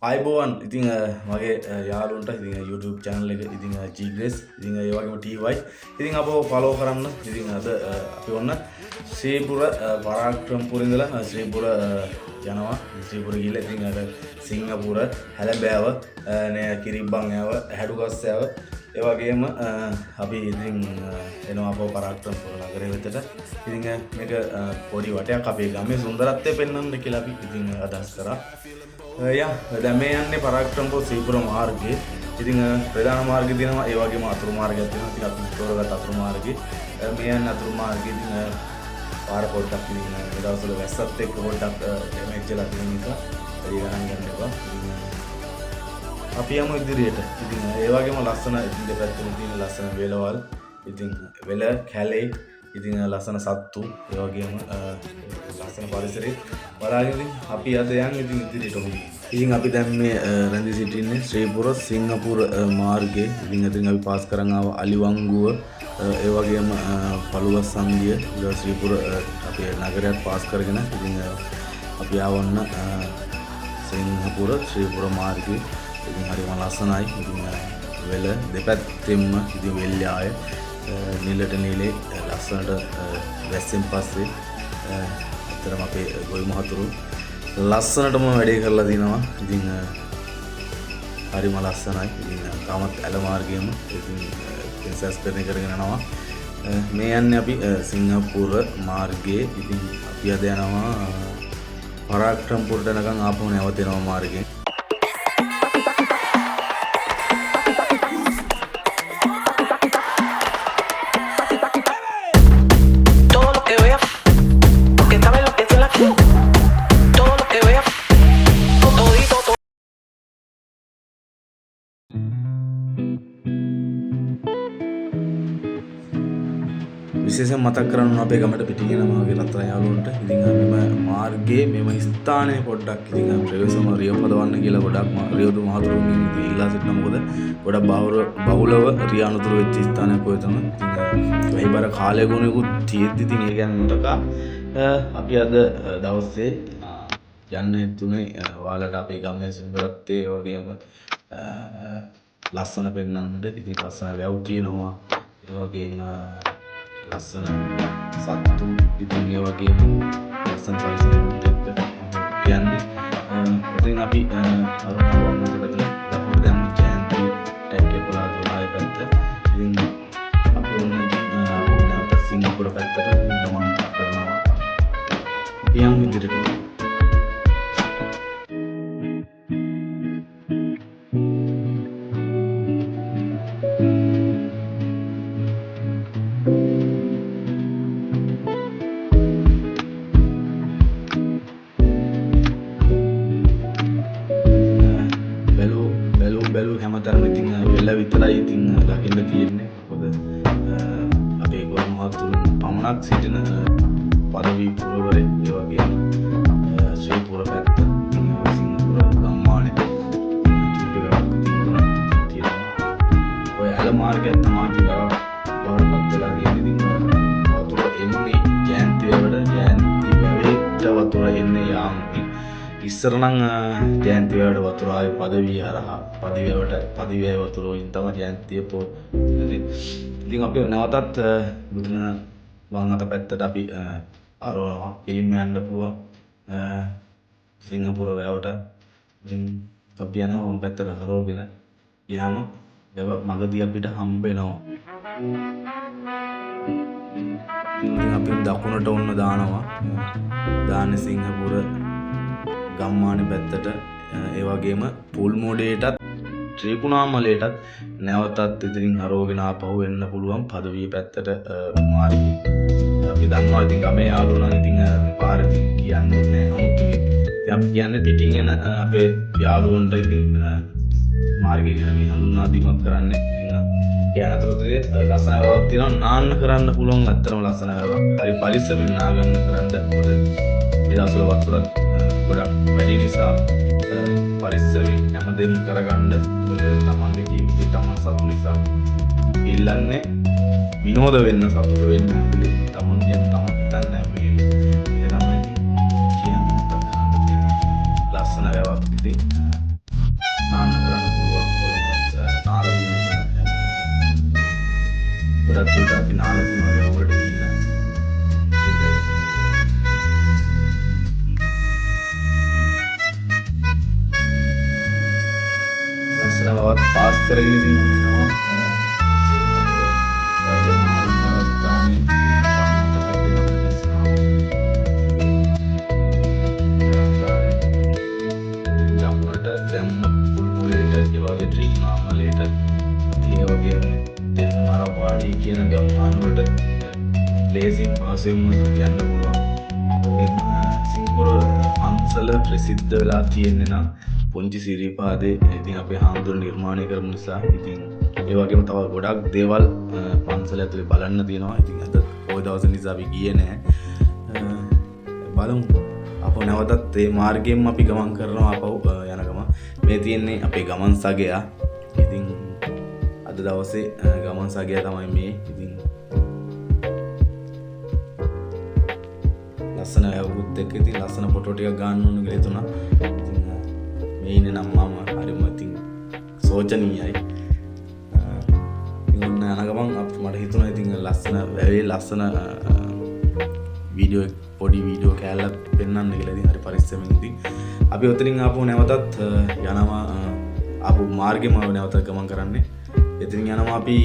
ආයිබෝවන් ඉතිං මගේ යාලුන්ට ඉතිං YouTube channel එක ඉතිං G-Grace ඉතිං ඒ වගේම TY ඉතිං අපව follow කරන්න ඉතිං අද අපි ඔන්න ශ්‍රීපුර පරාක්‍රමපුර ඉඳලා ශ්‍රීපුර යනවා ශ්‍රීපුර ගිහලා ඉතිං අර සිංගප්පූර හැලඹෑව කිරිබ්බන් ඇව හැඩුගස්ස ඇව ඒ වගේම අපි ඉතිං එනවා අපව පරාක්‍රමපුර නගරය වෙතට ඉතිං මේක පොඩි වටයක් අපේ ගමේ සුන්දරත්වය පෙන්වන්න කියලා අපි ඉතිං අදහස් කරා දැන් මේ යන්නේ පරාක්‍රමපුර ශ්‍රීපුර මාර්ගයේ. ඉතින් ප්‍රධාන මාර්ගය දිනවා ඒ වගේම අතුරු මාර්ගයක් තියෙනවා. ඉතින් අපි තෝරගත්ත අතුරු මාර්ගයේ මේ යන්නේ අතුරු මාර්ගයේ ඉතින් පාර පොඩ්ඩක් ඉතින් මේ දවස්වල වැස්සත් එක්ක පොඩ්ඩක් ඩැමේජ් වෙලා තියෙන නිසා ඒ ගණන් ගන්න එපා. අපි යමු ඉදිරියට. ඉතින් ඒ වගේම ලස්සන ඉතින් දෙපැත්තෙම තියෙන ලස්සන වෙලවල් ඉතින් වෙල කැලේ ඉතින් ලස්සන සත්තු ඒ වගේම ලස්සන පරිසරේ බලාගෙන ඉතින් අපි අද යන්නේ ඉතින් ඉදිරියට ඔහොම. ඉතින් අපි දැන් මේ රැඳී සිටින්නේ ශ්‍රීපුර සිංගප්පූර මාර්ගයේ. ඉතින් අපි පාස් කරන් ආව අලිවංගුව ඒ වගේම පළුවස් සංගිය ඊළඟ ශ්‍රීපුර අපේ නගරයත් පාස් කරගෙන ඉතින් අපි ආවන්න සිංගප්පූර ශ්‍රීපුර මාර්ගයේ. ඉතින් හරිම ලස්සනයි. ඉතින් වෙල දෙපැත්තෙම ඉතින් වෙල්යාය නිලට නිලේ ලස්සනට වැස්සෙන් පස්සේ ඇත්තටම අපේ ගොවි මහතුරු ලස්සනටම වැඩේ කරලා දිනවා. ඉතින් හරිම ලස්සනයි. ඉතින් තාමත් ඇල මාර්ගයේම ඉතින් ප්‍රොසෙස් කරගෙන යනවා. මේ යන්නේ අපි සිංගප්පූර මාර්ගයේ. ඉතින් අපි අද යනවා පරාක්‍රමපුරට යනකම් ආපහු නැවතෙනවා මාර්ගයෙන්. විශේෂයෙන් මතක් කරන්න අපේ ගමට පිටින් යනවා වගේ රත්තරන් යාළුවන්ට. ඉතින් මෙම මාර්ගයේ මෙම ස්ථානයේ පොඩ්ඩක් ඉතින් ප්‍රවේශම රිය පදවන්න කියලා ගොඩක් රියදු මහතුරුන් ඉතින් ඉල්ලා සිටිනවා. මොකද ගොඩක් බහුලව රිය අනුතුරු වෙච්ච ස්ථානයක් ඔය තමයි. ඉතින් වෙයිබර කාලය ගුණෙකුත් තියෙද්දි ඉතින් ඒ කියන්නේ මතක අපි අද දවසේ යන්නේ තුනේ ඔයාලට අපේ ගමේ සුන්දරත්වය වගේම ලස්සන පෙන්වන්නට. ඉතින් ලස්සන වැව් තියෙනවා. ඒ වගේම ලස්සන සත්තු ඉතින් ඒ වගේම ලස්සන පරිසරයක් එක්ක යන්නේ. ඉතින් අපි අරමුණකට ලකුණු දැම්ම ජයන්ති ටැග් එක පුරා පැත්ත. ඉතින් අපි ඔන්න සිංගප්පූර පැත්තට ගමන් කරනවා. යම් ඉදිරියට හැමතැනම ඉතින් වෙල විතරයි ඉතින් දකින්න තියෙන්නේ. මොකද අපේ ගොවි මහතුරුන් පමණක් සිටින පදවි පුරවරේ ඒ වගේම ශ්‍රීපුර පැත්ත සිංගප්පූර ගම්මානේ තියෙනවා. ඔය ඇල මාර්ගය තමයි ටිකක් බවටපත් වෙලා තියෙන්නේ. ඉතින් වතුර එන්නේ ජයන්ති වලට ජයන්ති වැවේට වතුර එන්නේ යාම්. ඉස්සර නම් ජයන්ති වලට වතුර ආවේ පදවිය හරහා පදවිය වතුර වලින් තමයි ජයන්තිය ඉතින් අපි නැවතත් බුදුන වම් අත පැත්තට අපි ආරෝහණ පිළිම යන්න පුළුවන් සිංගප්පූර වැවට. ඉතින් අපි යනවා වම් පැත්තට හරවගෙන ගියාම වැව මගදී අපිට හම්බ වෙනවා. ඉතින් අපි දකුණට ඔන්න දානවා. දාන්නේ සිංගප්පූර ගම්මානේ පැත්තට ඒ වගේම පුල්මොඩේටත් ත්‍රිකුණාමලයටත් නැවතත් ඉතින් හරවගෙන ආපහු එන්න පුළුවන් පදවිය පැත්තට මාර්ගය. අපි දන්නවා ඉතින් ගමේ යාළුවෝ නම් ඉතින් පාර කියන්නේ නැහැ. ඉතින් අපි කියන්නේ පිටින් එන අපේ යාළුවන්ට ඉතින් මාර්ගය ගැන මේ හඳුන්වා දීමක් කරන්නේ. ඉතින් අතරතුරේ ලස්සන වැවක් තියෙනවා නාන්න කරන්න පුළුවන්. අත්‍තරම ලස්සන වැවක්. හරි පරිස්සමෙන් නාගන්න කරන්න. මොකද ඒ දවස්වල වතුර ගොඩක් වැඩි නිසා පරිස්සමෙන් හැමදේම කරගන්න. තමන්ගේ ජීවිතේ තමන් සතුටු නිසා ඉල්ලන්නේ විනෝද වෙන්න සතුටු වෙන්න. තමන් හිතන්නේ මේ තමයි කියන්නේ ලස්සන වැවක් ඉතින් ගොඩක් අපි නාලා තියෙනවා උඩට ගිහිල්ලා. ලස්සනවත් පාස් කරගෙන ඉන්නවා. කියන ගම්මාන වලට ලේසියෙන් පාසෙම යන්න පුළුවන්. සිංහපුර පන්සල ප්‍රසිද්ධ වෙලා තියෙන්නේ නම් පුංචි සිරිපාදේ ඉතින් අපේ හාමුදුරුවෝ නිර්මාණය කරපු නිසා ඉතින් ඒ වගේම තව ගොඩක් දේවල් පන්සල ඇතුලේ බලන්න තියෙනවා. ඉතින් අද ওই දවස් නිසා අපි ගියේ නැහැ. බලමු අපෝ නැවතත් මේ මාර්ගයෙන් අපි ගමන් කරනවා අපව යන ගම. මේ තියෙන්නේ අපේ ගමන් සගයා. ඉතින් අද දවසේ ගමන් සගයා තමයි මේ. ඉතින් ලස්සන වැවුත් එක්ක ඉතින් ලස්සන ෆොටෝ ටිකක් ගන්න ඕන කියලා හිතුණා. ඉතින් මේ ඉන්නේ නම් මම හරිම ඉතින් සෝචනීයයි. ඉතින් ඔන්න යන ගමන් මට හිතුණා ඉතින් ලස්සන වැවේ ලස්සන පොඩි වීඩියෝ කෑල්ලක් පෙන්වන්න කියලා. ඉතින් හරි පරිස්සමෙන් ඉතින් අපි ඔතනින් ආපහු නැවතත් යනවා ආපහු මාර්ගෙම නැවතත් ගමන් කරන්නේ. එතනින් යනවා අපි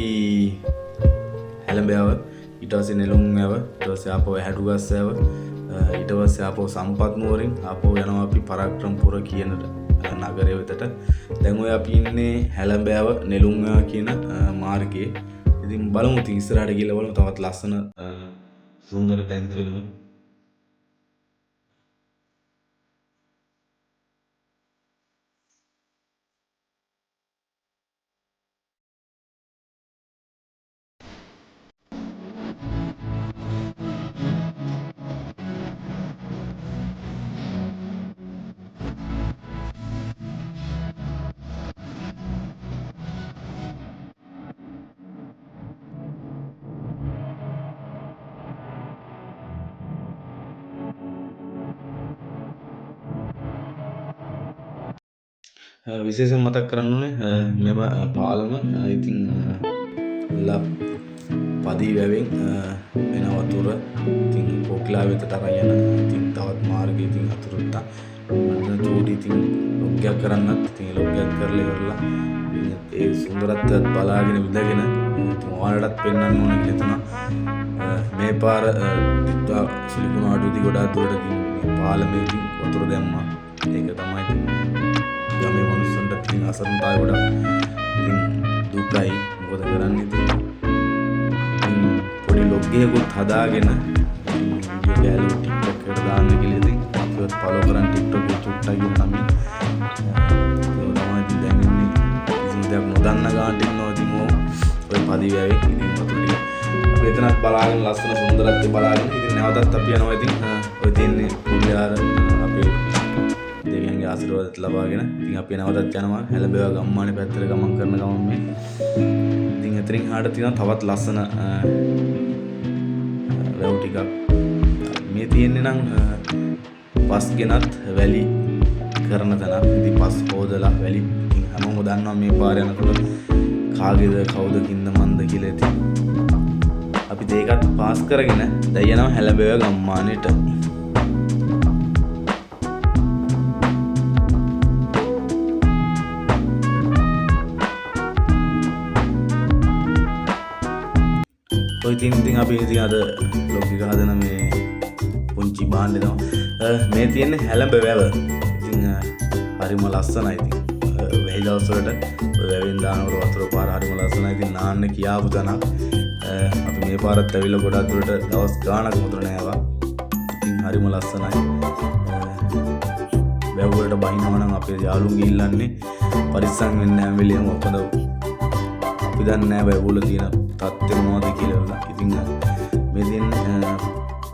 හැලඹෑව, ඊට පස්සේ නෙළුම් වැව, ඊට පස්සේ ආපහු හැඩුගස් වැව, ඊට පස්සේ ආපහු සම්පත් නුවරින් ආපහු යනවා අපි පරාක්‍රමපුර කියන නගරය වෙතට. දැන් ඔය අපි ඉන්නේ හැලඹෑව නෙළුම් වැව කියන මාර්ගයේ. ඉතින් බලමු ඉතින් ඉස්සරහට ගිහලා බලමු තවත් ලස්සන සුන්දර තැන් තිබෙනවා. විශේෂයෙන් මතක් කරන්න ඕනේ මෙම පාලම ඉතින් පදී වැවෙන් වෙන වතුර ඉතින් පොක්ලා වෙතට අරන් යන ඉතින් තවත් මාර්ගයේ ඉතින් අතුරුත්ත මම චූටි ඉතින් ලොග්ගයක් කරන්නත් ඉතින් ලොග්ගයක් කරලා ඉවරලා ඒ සුන්දරත්වයත් බලාගෙන විඳගෙන ඉතින් ඔයාලටත් පෙන්වන්න ඕන කියලා හිතුණා. මේ පාර දිත්වා සිලිකුණාඩු ඉතින් ගොඩාක් දුරට ඉතින් මේ පාලමේ ඉතින් වතුර දැම්මා. ඒක තමයි ඉතින් ගමේ මිනිස්සුන්ට ඉතින් අසරණතාවය ගොඩක් ඉතින් දුකයි. මොකද කරන්නේ ඉතින් පොඩි ලොග්ගයකුත් හදාගෙන වීඩියෝ ගෑලු TikTok එකට දාන්න කියලා ඉතින් අපිවත් ෆලෝ කරන් TikTok එක චුට්ටක් ගිහින් නම් ඒක තමයි ඉතින් දැන් ඉන්නේ කිසිම දෙයක් නොදන්න ගානට ඉන්නවා ඉතින් ඔය පදිවැවේ ඉතින් වතුර ටික අපි එතනත් බලාගෙන ලස්සන සුන්දරත්වය බලාගෙන ඉතින් නැවතත් අපි යනවා ඉතින් ඔය තියෙන්නේ කුලියාර අපේ දෙවියන්ගේ ආශිර්වාදත් ලබාගෙන ඉතින් අපි නැවතත් යනවා හැලඹේව ගම්මානේ පැත්තට ගමන් කරන ගමන් මේ ඉතින් එතනින් හාට තියෙනවා තවත් ලස්සන වැව් ටිකක් මේ තියෙන්නේ නම් පස් ගෙනත් වැලි කරන තැනක්. ඉතින් පස් හොදලා වැලි ඉතින් හැමෝම දන්නවා මේ පාර යනකොට කාගේද කවුද කින්ද මන්ද කියලා. ඉතින් අපි ඒකත් පාස් කරගෙන දැන් යනවා හැලඹේව ගම්මානෙට. ඔය ඉතින් අපි ඉතින් අද බ්ලොග් එක හදන මේ පුංචි බාන්නේ තමයි මේ තියෙන්නේ හැලඹ වැව. ඉතින් හරිම ලස්සනයි. ඉතින් වෙයි දවස් වලට ඔය වැවෙන් දානකොට වතුර පාර හරිම ලස්සනයි. ඉතින් නාන්න කියාපු තැනක්. අපි මේ පාරත් ඇවිල්ලා ගොඩක් දුරට දවස් ගාණක් වතුර නෑවා. ඉතින් හරිම ලස්සනයි. වැව වලට බහිනවා නම් අපේ යාළුවෝ ඉල්ලන්නේ පරිස්සම් වෙන්න හැම වෙලේම. මොකද අපි දන්නේ නෑ වැව වල තියෙන තත්ත්වය මොනවද කියලා. ඉතින් මේ දින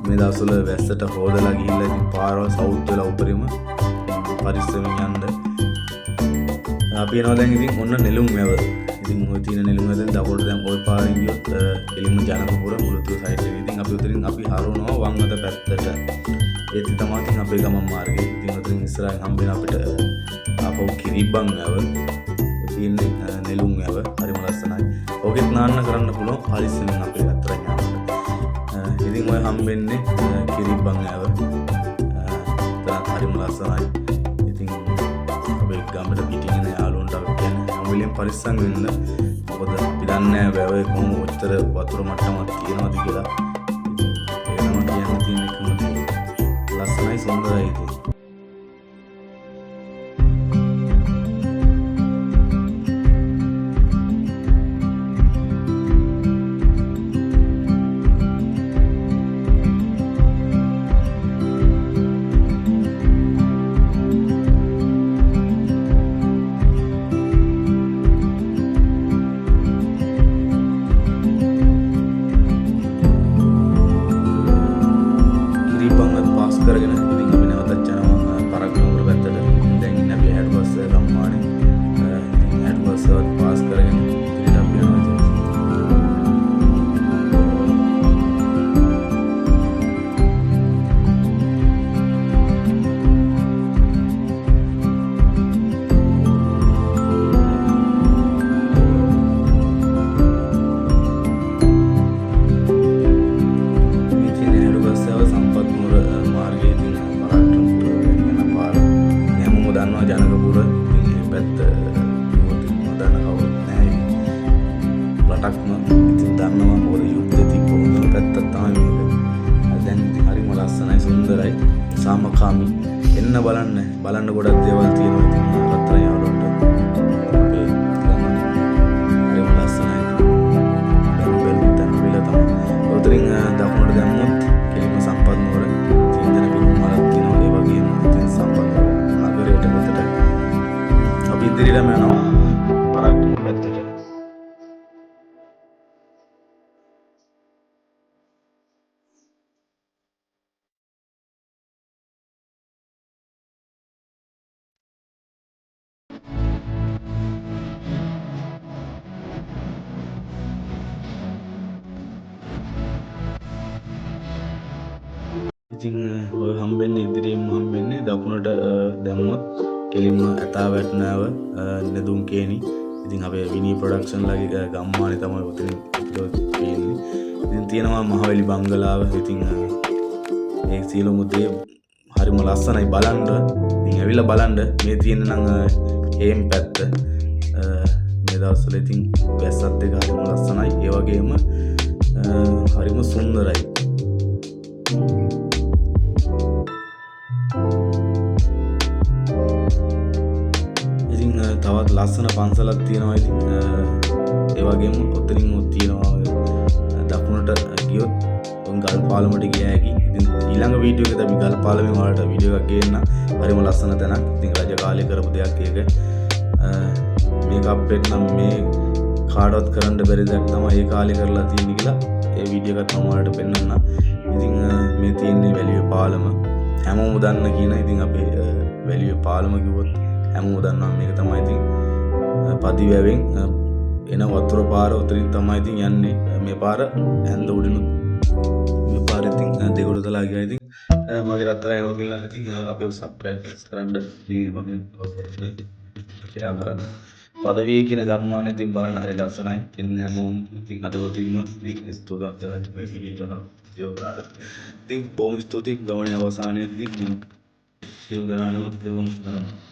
මේ දවස්වල වැස්සට හොදලා ගිහිල්ලා ඉතින් පාරවල් සවුත් වෙලා උඩරිම පරිස්සමෙන් යන්න. අපි යනවා දැන් ඉතින් ඔන්න නෙළුම් වැව. ඉතින් ඔය තියෙන නෙළුම් වැවෙන් දකුණට දැන් ওই පාරෙන් ගියොත් කෙලින්ම ජනකපුර මුලතුව සයිඩ් එකේ. ඉතින් අපි උතරින් අපි හරවනවා වම් අත පැත්තට. ඒත් තමයි ඉතින් අපේ ගමන් මාර්ගය. ඉතින් උතරින් ඉස්සරහින් හම්බෙන අපිට ආපහු කිරිබ්බන් වැව. තියෙන්නේ නෙළුම් ඇව හරිම ලස්සනයි. ඕකෙත් නාන්න කරන්න පුළුවන් හරිස්සෙන් අපේ අතර යනකොට. ඉතින් ඔය හම්බෙන්නේ කිරිබ්බන් ඇව. තාත් හරිම ලස්සනයි. ඉතින් අපේ ගමට පිටින් එන යාළුවන්ට අපි කියන්නේ හැම වෙලෙම පරිස්සම් වෙන්න. මොකද අපි දන්නේ නැහැ වැවේ කොහොම ඔච්චර වතුර මට්ටමක් තියෙනවද කියලා. ඉතින් ඒක තමයි කියන්න තියෙන එකම දේ. ලස්සනයි සුන්දරයි ඉතින්. කරගෙන ඉතින් අපි නැවතත් යනවා පරක්කමර පැත්තට. දැන් ඉන්නේ අපි හැඩ් බස් ගම්මානේ. ඉතින් හැඩ් බස් එකත් පාස් කරගෙන ඉතින් අපි යනවා ඉතින්. රටක්ම ඉතින් දන්නවා මොකද යුද්ධ තිබ්බොත් පැත්තක් තමයි මේක. දැන් ඉතින් හරිම ලස්සනයි සුන්දරයි සාමකාමී. එන්න බලන්න ගොඩක් දේවල් තියෙනවා ඉතින් රත්තරන් යාළුවන්ට. අපේ ගම හරිම ලස්සනයි. දැන් බැලුම් තැන විල තමයි. උතරින් දකුණට දැම්මොත් කෙලිම සම්පත් නුවර තියෙන බිම් වලක් තියෙනවා. ඒ වගේම ඉතින් සම්පත් නගරයට මෙතට අපි ඉදිරියටම යනවා පරක්කම පැත්තට. ඉතින් ඔය හම්බෙන්නේ ඉදිරියෙන්ම හම්බෙන්නේ දකුණට දැම්මොත් කෙලින්ම ඇතා වැට්නාව නෙදුම් කේනි. ඉතින් අපේ විනී ප්‍රොඩක්ෂන් ලගේ ගම්මානේ තමයි උතනින් තියෙන්නේ. ඉතින් තියෙනවා මහවැලි බංගලාව. ඉතින් ඒ සියලුම දේ හරිම ලස්සනයි බලන්න. ඉතින් ඇවිල්ලා බලන්න මේ තියෙන නම් හේම් පැත්ත. මේ දවස්වල ඉතින් වැස්සත් එක හරිම ලස්සනයි. ඒ වගේම හරිම සුන්දරයි. ඉතින් තවත් ලස්සන පන්සලක් තියෙනවා. ඉතින් ඒ වගේම ඔතනින් තියෙනවා දකුණට ගියොත් ගල් පාලමට ගිය හැකි. ඉතින් ඊළඟ වීඩියෝ එකේදී අපි ගල් පාලමෙන් වලට වීඩියෝ එකක් ගේන්න. හරිම ලස්සන තැනක්. ඉතින් රජ කාලේ කරපු දෙයක් ඒක. මේක අප්ඩේට් නම් මේ කාටවත් කරන්න බැරි දෙයක් තමයි ඒ කාලේ කරලා තියෙන්නේ කියලා ඒ වීඩියෝ එකත් මම ඔයාලට පෙන්නන්න. ඉතින් මේ තියෙන්නේ වැලිය පාලම. හැමෝම දන්න කියන ඉතින් අපේ වැලිය පාලම කිව්වොත් හැමෝම දන්නවා මේක තමයි ඉතින් පදිවැවෙන් එන වතුර පාර උතරින් තමයි ඉතින් යන්නේ. මේ පාර ඇඳ උඩිනුත් මේ පාර ඉතින් දෙගොඩ තලා ගියා. ඉතින් මගේ රත්තරන් යනවා කියලා ඉතින් අපේ සබ්ස්ක්‍රයිබ් කරන්න ඉතින් පදවිය කියන ගම්මානේ ඉතින් බලන්න හරි ලස්සනයි. ඉතින් හැමෝම ඉතින් අදවතින්ම ඉතින් ස්තුතියක් කරලා මේ වීඩියෝ ඉතින් බොහොම ස්තුතියි ගමනේ අවසානයේදී සියලු දෙනාටම